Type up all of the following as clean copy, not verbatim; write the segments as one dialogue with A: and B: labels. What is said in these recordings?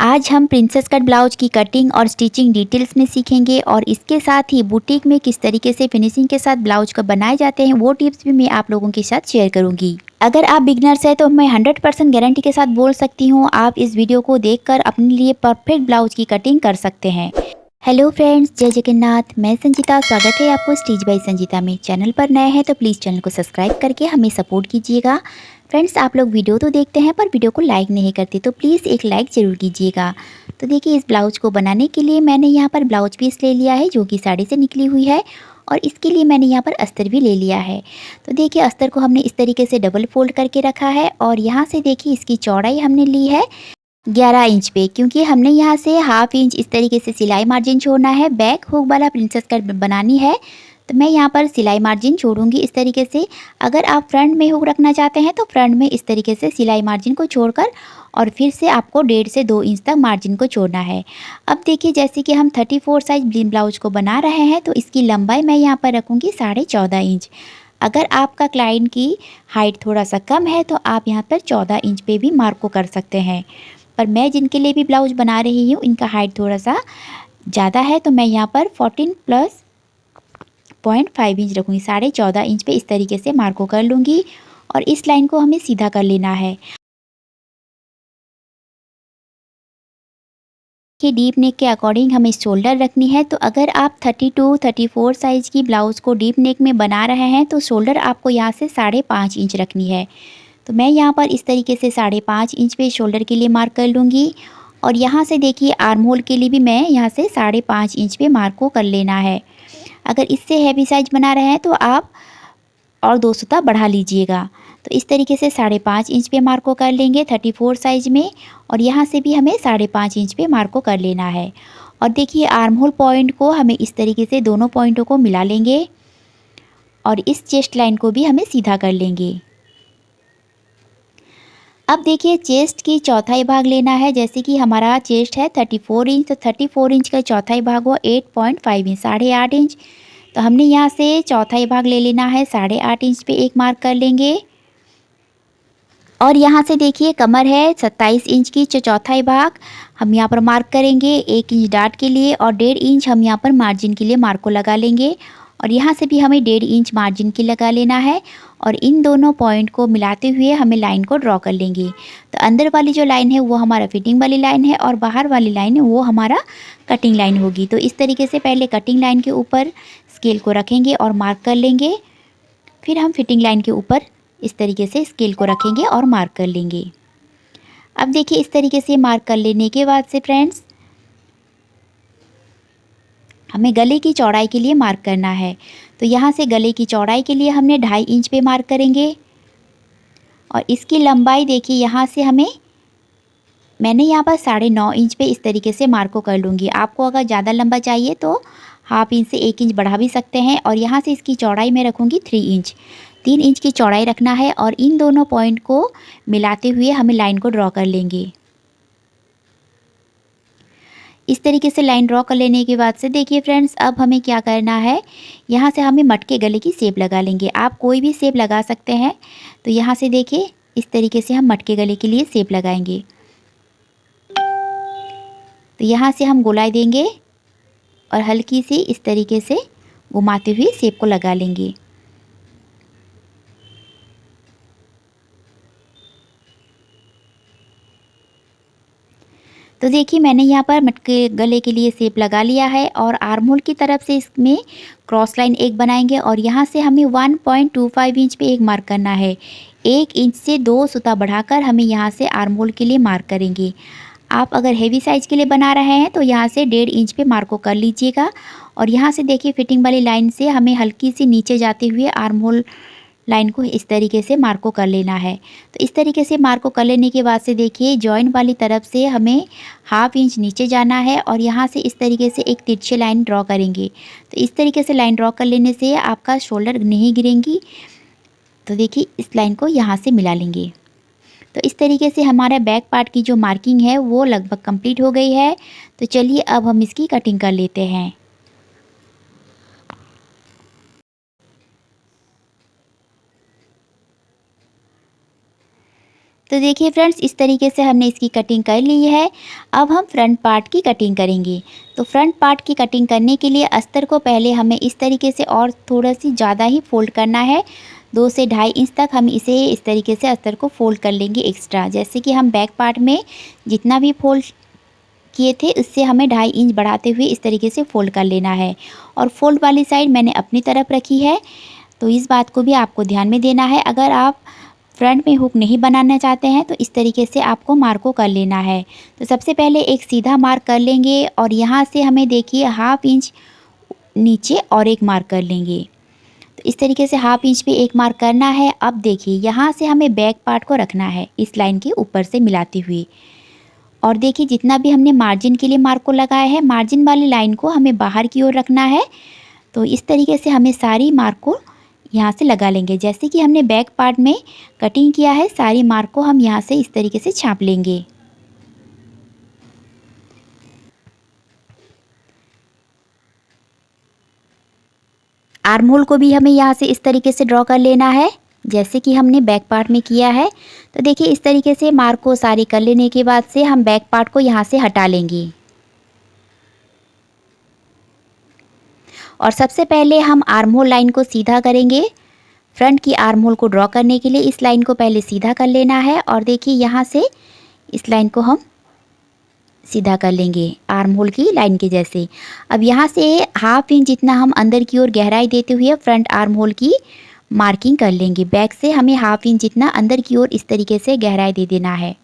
A: आज हम princess cut blouse की कटिंग और स्टिचिंग डिटेल्स में सीखेंगे और इसके साथ ही बुटीक में किस तरीके से फिनिशिंग के साथ ब्लाउज को बनाए जाते हैं वो टिप्स भी मैं आप लोगों के साथ शेयर करूंगी। अगर आप बिगनर्स हैं तो मैं 100% गारंटी के साथ बोल सकती हूँ आप इस वीडियो को देखकर अपने लिए परफेक्ट ब्लाउज की कटिंग कर सकते हैं। हेलो फ्रेंड्स, जय जगन्नाथ। मैं संजीता, स्वागत है आपको स्टिच बाय संजीता में। चैनल पर नए हैं तो प्लीज़ चैनल को सब्सक्राइब करके हमें सपोर्ट कीजिएगा। फ्रेंड्स, आप लोग वीडियो तो देखते हैं पर वीडियो को लाइक नहीं करते तो प्लीज़ एक लाइक ज़रूर कीजिएगा। तो देखिए, इस ब्लाउज को बनाने के लिए मैंने यहाँ पर ब्लाउज पीस ले लिया है जो कि साड़ी से निकली हुई है और इसके लिए मैंने यहाँ पर अस्तर भी ले लिया है। तो देखिए, अस्तर को हमने इस तरीके से डबल फोल्ड करके रखा है और यहाँ से देखिए इसकी चौड़ाई हमने ली है 11 इंच पे, क्योंकि हमने यहाँ से हाफ इंच इस तरीके से सिलाई मार्जिन छोड़ना है। बैक हुक वाला प्रिंसेस कट बनानी है तो मैं यहाँ पर सिलाई मार्जिन छोड़ूंगी इस तरीके से। अगर आप फ्रंट में हुक रखना चाहते हैं तो फ्रंट में इस तरीके से सिलाई मार्जिन को छोड़कर और फिर से आपको 1.5 से 2 इंच तक मार्जिन को छोड़ना है। अब देखिए, जैसे कि हम 34 साइज ब्लाउज को बना रहे हैं तो इसकी लंबाई मैं यहाँ पर रखूँगी 14.5 इंच। अगर आपका क्लाइंट की हाइट थोड़ा सा कम है तो आप यहाँ पर 14 इंच पे भी मार्क को कर सकते हैं, पर मैं जिनके लिए भी ब्लाउज बना रही हूँ इनका हाइट थोड़ा सा ज़्यादा है तो मैं यहाँ पर 14 प्लस 0.5 इंच रखूँगी। 14.5 इंच पे इस तरीके से मार्क को कर लूँगी और इस लाइन को हमें सीधा कर लेना है कि डीप नेक के अकॉर्डिंग हमें शोल्डर रखनी है। तो अगर आप 32-34 साइज़ की ब्लाउज़ को डीप नेक में बना रहे हैं तो शोल्डर आपको यहाँ से 5.5 इंच रखनी है। तो मैं यहाँ पर इस तरीके से 5.5 इंच पे शोल्डर के लिए मार्क कर लूँगी और यहाँ से देखिए आर्म होल के लिए भी मैं यहाँ से 5.5 इंच पे मार्क को कर लेना है। अगर इससे हैवी साइज बना रहे हैं तो आप और 2 सूता बढ़ा लीजिएगा। तो इस तरीके से 5.5 इंच पे मार्क को कर लेंगे 34 साइज में और यहाँ से भी हमें 5.5 इंच पे मार्क को कर लेना है। और देखिए, आर्म होल पॉइंट को हमें इस तरीके से दोनों पॉइंटों को मिला लेंगे और इस चेस्ट लाइन को भी हमें सीधा कर लेंगे। अब देखिए, चेस्ट की चौथाई भाग लेना है। जैसे कि हमारा चेस्ट है 34 इंच, तो 34 इंच का चौथाई भाग हुआ 8.5 इंच, 8.5 इंच। तो हमने यहाँ से चौथाई भाग ले लेना है 8.5 इंच पे एक मार्क कर लेंगे और यहाँ से देखिए कमर है 27 इंच की, चौथाई भाग हम यहाँ पर मार्क करेंगे 1 इंच डाट के लिए और 1.5 इंच हम यहाँ पर मार्जिन के लिए मार्क को लगा लेंगे और यहाँ से भी हमें 1.5 इंच मार्जिन की लगा लेना है और इन दोनों पॉइंट को मिलाते हुए हमें लाइन को ड्रॉ कर लेंगे। तो अंदर वाली जो लाइन है वो हमारा फिटिंग वाली लाइन है और बाहर वाली लाइन है वो हमारा कटिंग लाइन होगी। तो इस तरीके से पहले कटिंग लाइन के ऊपर स्केल को रखेंगे और मार्क कर लेंगे, फिर हम फिटिंग लाइन के ऊपर इस तरीके से स्केल को रखेंगे और मार्क कर लेंगे। अब देखिए, इस तरीके से मार्क कर लेने के बाद से फ्रेंड्स हमें गले की चौड़ाई के लिए मार्क करना है। तो यहाँ से गले की चौड़ाई के लिए हमने 2.5 इंच पे मार्क करेंगे और इसकी लंबाई देखिए, यहाँ से मैंने यहाँ पर 9.5 इंच पे इस तरीके से मार्क को कर लूँगी। आपको अगर ज़्यादा लंबा चाहिए तो हाफ इंच से 1 इंच बढ़ा भी सकते हैं और यहाँ से इसकी चौड़ाई मैं रखूँगी 3 इंच। 3 इंच की चौड़ाई रखना है और इन दोनों पॉइंट को मिलाते हुए हमें लाइन को ड्रॉ कर लेंगे। इस तरीके से लाइन ड्रॉ कर लेने के बाद से देखिए फ्रेंड्स, अब हमें क्या करना है, यहाँ से हमें मटके गले की शेप लगा लेंगे। आप कोई भी शेप लगा सकते हैं। तो यहाँ से देखिए इस तरीके से हम मटके गले के लिए शेप लगाएंगे। तो यहाँ से हम गोलाई देंगे और हल्की सी इस तरीके से घुमाते हुए शेप को लगा लेंगे। तो देखिए, मैंने यहाँ पर मटके गले के लिए शेप लगा लिया है और आर्म होल की तरफ से इसमें क्रॉस लाइन एक बनाएंगे और यहाँ से हमें 1.25 इंच पे एक मार्क करना है। 1 इंच से 2 सूता बढ़ाकर हमें यहाँ से आर्म होल के लिए मार्क करेंगे। आप अगर हेवी साइज़ के लिए बना रहे हैं तो यहाँ से 1.5 इंच पे मार्क को कर लीजिएगा और यहाँ से देखिए फिटिंग वाली लाइन से हमें हल्की सी नीचे जाते हुए आर्म होल लाइन को इस तरीके से मार्क को कर लेना है। तो इस तरीके से मार्क को कर लेने के बाद से देखिए, जॉइंट वाली तरफ से हमें हाफ इंच नीचे जाना है और यहाँ से इस तरीके से एक तिरछी लाइन ड्रॉ करेंगे। तो इस तरीके से लाइन ड्रॉ कर लेने से आपका शोल्डर नहीं गिरेंगी। तो देखिए, इस लाइन को यहाँ से मिला लेंगे। तो इस तरीके से हमारा बैक पार्ट की जो मार्किंग है वो लगभग कंप्लीट हो गई है। तो चलिए अब हम इसकी कटिंग कर लेते हैं। तो देखिए फ्रेंड्स, इस तरीके से हमने इसकी कटिंग कर ली है। अब हम फ्रंट पार्ट की कटिंग करेंगे। तो फ्रंट पार्ट की कटिंग करने के लिए अस्तर को पहले हमें इस तरीके से और थोड़ा सी ज़्यादा ही फोल्ड करना है। 2 से 2.5 इंच तक हम इसे इस तरीके से अस्तर को फोल्ड कर लेंगे एक्स्ट्रा। जैसे कि हम बैक पार्ट में जितना भी फोल्ड किए थे उससे हमें 2.5 इंच बढ़ाते हुए इस तरीके से फोल्ड कर लेना है। और फोल्ड वाली साइड मैंने अपनी तरफ रखी है, तो इस बात को भी आपको ध्यान में देना है। अगर आप फ्रंट में हुक नहीं बनाना चाहते हैं तो इस तरीके से आपको मार्क को कर लेना है। तो सबसे पहले एक सीधा मार्क कर लेंगे और यहाँ से हमें देखिए 1/2 इंच नीचे और एक मार्क कर लेंगे। तो इस तरीके से 1/2 इंच पे एक मार्क करना है। अब देखिए यहाँ से हमें बैक पार्ट को रखना है इस लाइन के ऊपर से मिलाते हुए। और देखिए जितना भी हमने मार्जिन के लिए मार्क को लगाया है, मार्जिन वाली लाइन को हमें बाहर की ओर रखना है। तो इस तरीके से हमें सारी मार्क को यहाँ से लगा लेंगे। जैसे कि हमने बैक पार्ट में कटिंग किया है, सारी मार्क को हम यहाँ से इस तरीके से छाप लेंगे। आर्म होल को भी हमें यहाँ से इस तरीके से ड्रॉ कर लेना है जैसे कि हमने बैक पार्ट में किया है। तो देखिए इस तरीके से मार्क को सारी कर लेने के बाद से हम बैक पार्ट को यहाँ से हटा लेंगे। और सबसे पहले हम आर्म होल लाइन को सीधा करेंगे। फ्रंट की आर्म होल को ड्रॉ करने के लिए इस लाइन को पहले सीधा कर लेना है और देखिए यहाँ से इस लाइन को हम सीधा कर लेंगे आर्म होल की लाइन के जैसे। अब यहाँ से 1/2 इंच जितना हम अंदर की ओर गहराई देते हुए फ्रंट आर्म होल की मार्किंग कर लेंगे। बैक से हमें 1/2 इंच जितना अंदर की ओर इस तरीके से गहराई दे देना है।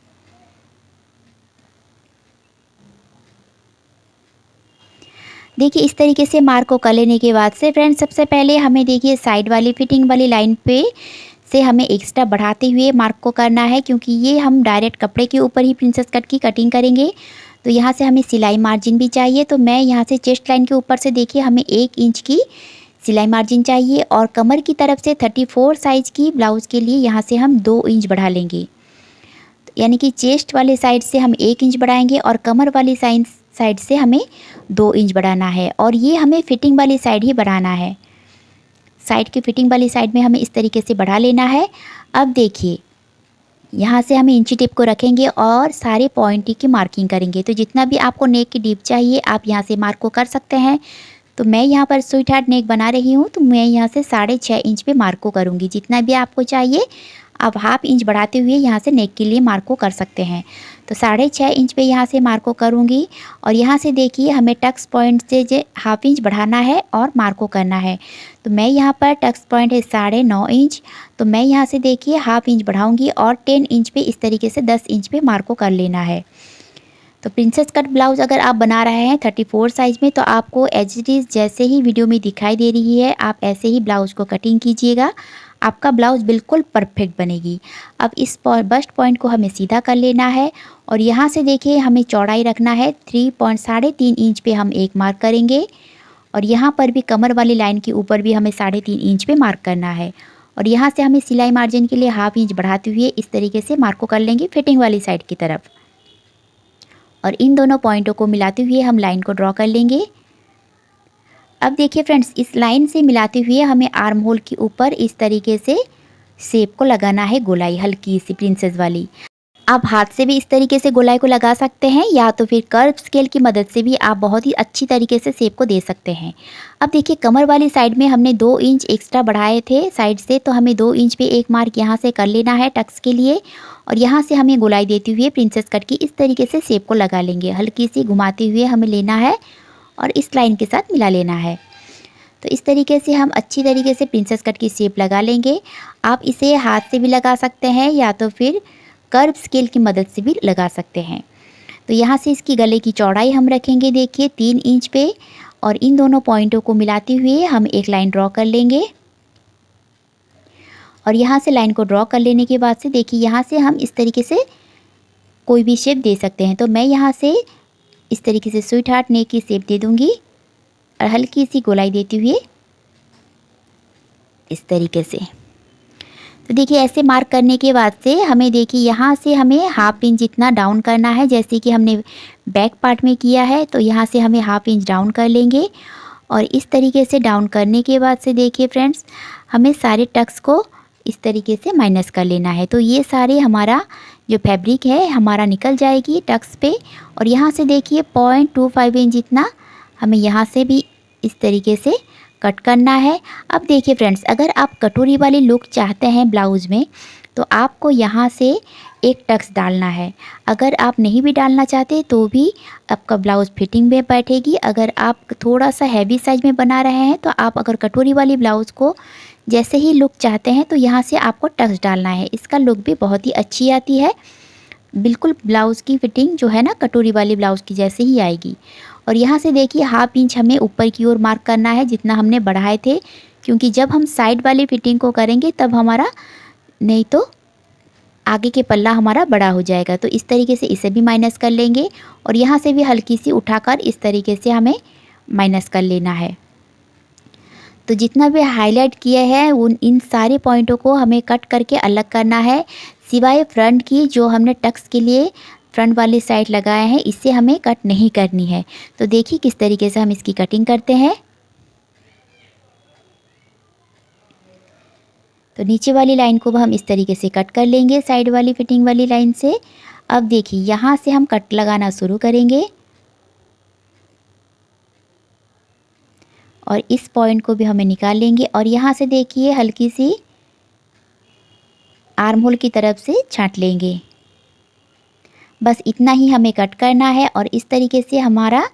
A: देखिए इस तरीके से मार्क को कर लेने के बाद से फ्रेंड्स, सबसे पहले हमें देखिए साइड वाली फिटिंग वाली लाइन पे से हमें एक्स्ट्रा बढ़ाते हुए मार्क को करना है, क्योंकि ये हम डायरेक्ट कपड़े के ऊपर ही प्रिंसेस कट की कटिंग करेंगे। तो यहाँ से हमें सिलाई मार्जिन भी चाहिए। तो मैं यहाँ से चेस्ट लाइन के ऊपर से देखिए हमें 1 इंच की सिलाई मार्जिन चाहिए और कमर की तरफ से 34 साइज़ की ब्लाउज़ के लिए यहाँ से हम 2 इंच बढ़ा लेंगे। यानी कि चेस्ट वाले साइड से हम 1 इंच बढ़ाएंगे और कमर वाली साइड से हमें 2 इंच बढ़ाना है। और ये हमें फिटिंग वाली साइड ही बढ़ाना है। साइड की फिटिंग वाली साइड में हमें इस तरीके से बढ़ा लेना है। अब देखिए यहाँ से हमें इंची टिप को रखेंगे और सारे पॉइंट की मार्किंग करेंगे। तो जितना भी आपको नेक की डीप चाहिए आप यहाँ से मार्क को कर सकते हैं। तो मैं यहाँ पर स्वीट हार्ट नेक बना रही हूँ, तो मैं यहाँ से 6.5 इंच पे मार्क को करूँगी। जितना भी आपको चाहिए आप 1/2 इंच बढ़ाते हुए यहाँ से नेक के लिए मार्क को कर सकते हैं। तो 6.5 इंच पे यहाँ से मार्क को करूँगी और यहाँ से देखिए हमें टक्स पॉइंट से 1/2 इंच बढ़ाना है और मार्क को करना है। तो मैं यहाँ पर टक्स पॉइंट है 9.5 इंच, तो मैं यहाँ से देखिए 1/2 इंच बढ़ाऊँगी और 10 इंच पे इस तरीके से 10 इंच पे मार्क को कर लेना है। तो प्रिंसेस कट ब्लाउज़ अगर आप बना रहे हैं 34 साइज़ में, तो आपको एज इट इज़ जैसे ही वीडियो में दिखाई दे रही है आप ऐसे ही ब्लाउज़ को कटिंग कीजिएगा। आपका ब्लाउज़ बिल्कुल परफेक्ट बनेगी। अब इस बस्ट पॉइंट को हमें सीधा कर लेना है और यहाँ से देखिए हमें चौड़ाई रखना है 3.3 इंच पे हम एक मार्क करेंगे। और यहाँ पर भी कमर वाली लाइन के ऊपर भी हमें 3.5 इंच पे मार्क करना है। और यहाँ से हमें सिलाई मार्जिन के लिए 1/2 इंच बढ़ाते हुए इस तरीके से मार्क को कर लेंगे फिटिंग वाली साइड की तरफ। और इन दोनों पॉइंटों को मिलाते हुए हम लाइन को ड्रॉ कर लेंगे। अब देखिए फ्रेंड्स, इस लाइन से मिलाते हुए हमें आर्म होल के ऊपर इस तरीके से शेप को लगाना है, गोलाई हल्की सी प्रिंसेस वाली। आप हाथ से भी इस तरीके से गोलाई को लगा सकते हैं या तो फिर कर्व स्केल की मदद से भी आप बहुत ही अच्छी तरीके से शेप को दे सकते हैं। अब देखिए कमर वाली साइड में हमने 2 इंच एक्स्ट्रा बढ़ाए थे साइड से, तो हमें 2 इंच पे एक मार्क यहाँ से कर लेना है टक्स के लिए। और यहाँ से हमें गोलाई देते हुए प्रिंसेस कट की इस तरीके से शेप को लगा लेंगे। हल्की सी घुमाते हुए हमें लेना है और इस लाइन के साथ मिला लेना है। तो इस तरीके से हम अच्छी तरीके से प्रिंसेस कट की शेप लगा लेंगे। आप इसे हाथ से भी लगा सकते हैं या तो फिर कर्व स्केल की मदद से भी लगा सकते हैं। तो यहाँ से इसकी गले की चौड़ाई हम रखेंगे देखिए 3 इंच पे और इन दोनों पॉइंटों को मिलाते हुए हम एक लाइन ड्रॉ कर लेंगे। और यहाँ से लाइन को ड्रॉ कर लेने के बाद से देखिए यहाँ से हम इस तरीके से कोई भी शेप दे सकते हैं। तो मैं यहाँ से इस तरीके से स्वीट हार्ट नेक की शेप दे दूँगी और हल्की सी गोलाई देते हुए इस तरीके से। तो देखिए ऐसे मार्क करने के बाद से हमें देखिए यहाँ से हमें 1/2 इंच जितना डाउन करना है, जैसे कि हमने बैक पार्ट में किया है। तो यहाँ से हमें 1/2 इंच डाउन कर लेंगे और इस तरीके से डाउन करने के बाद से देखिए फ्रेंड्स हमें सारे टक्स को इस तरीके से माइनस कर लेना है। तो ये सारे हमारा जो फैब्रिक है हमारा निकल जाएगी टक्स पे। और यहाँ से देखिए 0.25 इंच जितना हमें यहाँ से भी इस तरीके से कट करना है। अब देखिए फ्रेंड्स, अगर आप कटोरी वाली लुक चाहते हैं ब्लाउज़ में तो आपको यहाँ से एक टक्स डालना है। अगर आप नहीं भी डालना चाहते तो भी आपका ब्लाउज़ फिटिंग में बैठेगी। अगर आप थोड़ा सा हैवी साइज में बना रहे हैं तो आप अगर कटोरी वाली ब्लाउज़ को जैसे ही लुक चाहते हैं तो यहाँ से आपको टक्स डालना है। इसका लुक भी बहुत ही अच्छी आती है। बिल्कुल ब्लाउज़ की फिटिंग जो है ना कटोरी वाली ब्लाउज़ की जैसे ही आएगी। और यहाँ से देखिए 1/2 इंच हमें ऊपर की ओर मार्क करना है जितना हमने बढ़ाए थे, क्योंकि जब हम साइड वाली फिटिंग को करेंगे तब हमारा, नहीं तो आगे के पल्ला हमारा बड़ा हो जाएगा। तो इस तरीके से इसे भी माइनस कर लेंगे और यहाँ से भी हल्की सी उठाकर इस तरीके से हमें माइनस कर लेना है। तो जितना भी हाईलाइट किए हैं उन इन सारे पॉइंटों को हमें कट करके अलग करना है, सिवाय फ्रंट की जो हमने टक्स के लिए फ्रंट वाली साइड लगाया है इससे हमें कट नहीं करनी है। तो देखिए किस तरीके से हम इसकी कटिंग करते हैं। तो नीचे वाली लाइन को हम इस तरीके से कट कर लेंगे साइड वाली फिटिंग वाली लाइन से। अब देखिए यहाँ से हम कट लगाना शुरू करेंगे और इस पॉइंट को भी हमें निकाल लेंगे और यहाँ से देखिए हल्की सी आर्म होल की तरफ से छांट लेंगे। बस इतना ही हमें कट करना है और इस तरीके से हमारा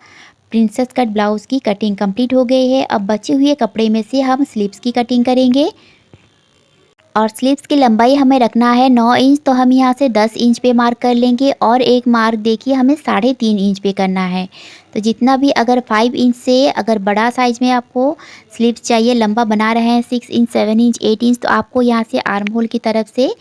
A: प्रिंसेस कट ब्लाउज़ की कटिंग कंप्लीट हो गई है। अब बचे हुए कपड़े में से हम स्लीव्स की कटिंग करेंगे और स्लीव्स की लंबाई हमें रखना है 9 इंच, तो हम यहाँ से 10 इंच पे मार्क कर लेंगे और एक मार्क देखिए हमें 3.5 इंच पे करना है। तो जितना भी अगर 5 इंच से अगर बड़ा साइज़ में आपको स्लीव्स चाहिए, लंबा बना रहे हैं 6 इंच 7 इंच 8 इंच, तो आपको यहाँ से आर्म होल की तरफ से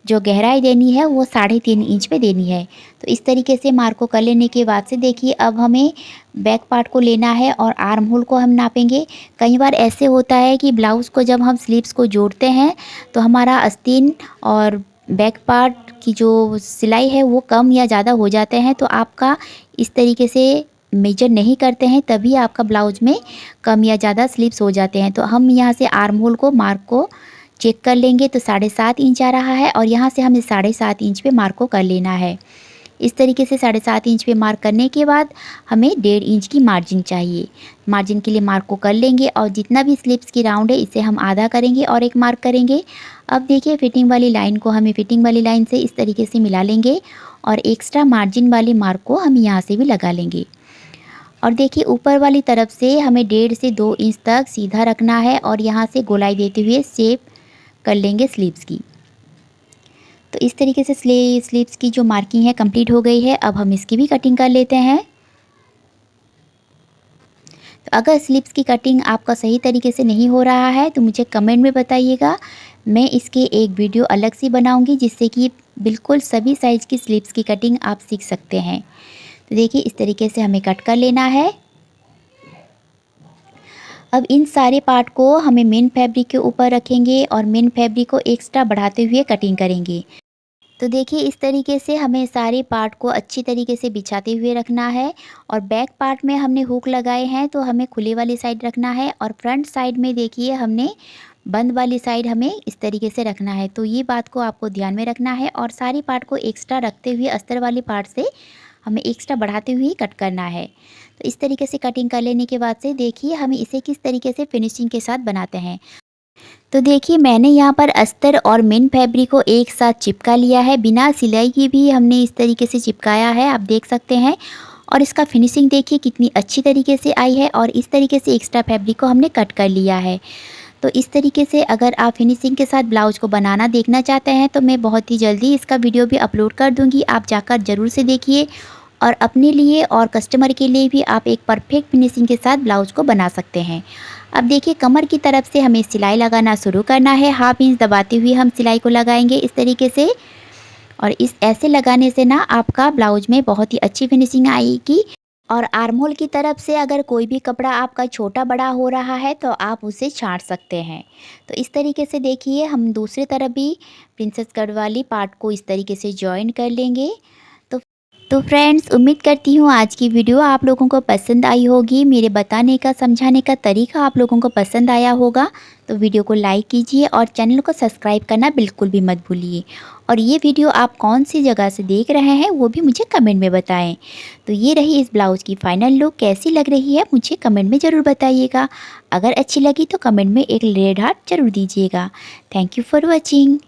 A: जो गहराई देनी है वो 3.5 इंच पे देनी है। तो इस तरीके से मार्क को कर लेने के बाद से देखिए अब हमें बैक पार्ट को लेना है और आर्म होल को हम नापेंगे। कई बार ऐसे होता है कि ब्लाउज़ को जब हम स्लीव्स को जोड़ते हैं तो हमारा आस्तीन और बैक पार्ट की जो सिलाई है वो कम या ज़्यादा हो जाते हैं। तो आपका इस तरीके से मेजर नहीं करते हैं तभी आपका ब्लाउज़ में कम या ज़्यादा स्लीव्स हो जाते हैं। तो हम यहाँ से आर्म होल को मार्क को चेक कर लेंगे तो 7.5 इंच आ रहा है और यहाँ से हमें 7.5 इंच पे मार्क को कर लेना है। इस तरीके से 7.5 इंच पे मार्क करने के बाद हमें 1.5 इंच की मार्जिन चाहिए। मार्जिन के लिए मार्क को कर लेंगे और जितना भी स्लीव्स की राउंड है इसे हम आधा करेंगे और एक मार्क करेंगे। अब देखिए फिटिंग वाली लाइन को हमें फिटिंग वाली लाइन से इस तरीके से मिला लेंगे और एक्स्ट्रा मार्जिन वाली मार्क को हम यहाँ से भी लगा लेंगे। और देखिए ऊपर वाली तरफ से हमें 1.5 से 2 इंच तक सीधा रखना है और यहाँ से गोलाई देते हुए शेप कर लेंगे स्लीव्स की। तो इस तरीके से स्लीव्स की जो मार्किंग है कंप्लीट हो गई है। अब हम इसकी भी कटिंग कर लेते हैं। तो अगर स्लीव्स की कटिंग आपका सही तरीके से नहीं हो रहा है तो मुझे कमेंट में बताइएगा, मैं इसके एक वीडियो अलग से बनाऊंगी जिससे कि बिल्कुल सभी साइज़ की स्लीव्स की कटिंग आप सीख सकते हैं। तो देखिए इस तरीके से हमें कट कर लेना है। अब इन सारे पार्ट को हमें मेन फैब्रिक के ऊपर रखेंगे और मेन फैब्रिक को एक्स्ट्रा बढ़ाते हुए कटिंग करेंगे। तो देखिए इस तरीके से हमें सारे पार्ट को अच्छी तरीके से बिछाते हुए रखना है और बैक पार्ट में हमने हुक लगाए हैं तो हमें खुले वाली साइड रखना है और फ्रंट साइड में देखिए हमने बंद वाली साइड हमें इस तरीके से रखना है। तो ये बात को आपको ध्यान में रखना है और सारी पार्ट को एक्स्ट्रा रखते हुए अस्तर वाली पार्ट से हमें एक्स्ट्रा बढ़ाते हुए कट करना है। तो इस तरीके से कटिंग कर लेने के बाद से देखिए हमें इसे किस तरीके से फिनिशिंग के साथ बनाते हैं। तो देखिए मैंने यहाँ पर अस्तर और मेन फैब्रिक को एक साथ चिपका लिया है, बिना सिलाई की भी हमने इस तरीके से चिपकाया है, आप देख सकते हैं। और इसका फिनिशिंग देखिए कितनी अच्छी तरीके से आई है और इस तरीके से एक्स्ट्रा फैब्रिक को हमने कट कर लिया है। तो इस तरीके से अगर आप फिनिशिंग के साथ ब्लाउज़ को बनाना देखना चाहते हैं तो मैं बहुत ही जल्दी इसका वीडियो भी अपलोड कर दूँगी, आप जाकर ज़रूर से देखिए और अपने लिए और कस्टमर के लिए भी आप एक परफेक्ट फिनिशिंग के साथ ब्लाउज़ को बना सकते हैं। अब देखिए कमर की तरफ से हमें सिलाई लगाना शुरू करना है। 1/2 इंच दबाते हुए हम सिलाई को लगाएंगे इस तरीके से और इस ऐसे लगाने से ना आपका ब्लाउज में बहुत ही अच्छी फिनिशिंग आएगी। और आर्म होल की तरफ से अगर कोई भी कपड़ा आपका छोटा बड़ा हो रहा है तो आप उसे छांट सकते हैं। तो इस तरीके से देखिए हम दूसरी तरफ भी प्रिंसेस कट वाली पार्ट को इस तरीके से जॉइन कर लेंगे। तो तो फ्रेंड्स उम्मीद करती हूँ आज की वीडियो आप लोगों को पसंद आई होगी। मेरे बताने का समझाने का तरीका आप लोगों को पसंद आया होगा। तो वीडियो को लाइक कीजिए और चैनल को सब्सक्राइब करना बिल्कुल भी मत भूलिए। और ये वीडियो आप कौन सी जगह से देख रहे हैं वो भी मुझे कमेंट में बताएं। तो ये रही इस ब्लाउज़ की फ़ाइनल लुक, कैसी लग रही है मुझे कमेंट में ज़रूर बताइएगा। अगर अच्छी लगी तो कमेंट में एक रेड हार्ट ज़रूर दीजिएगा। Thank you for watching.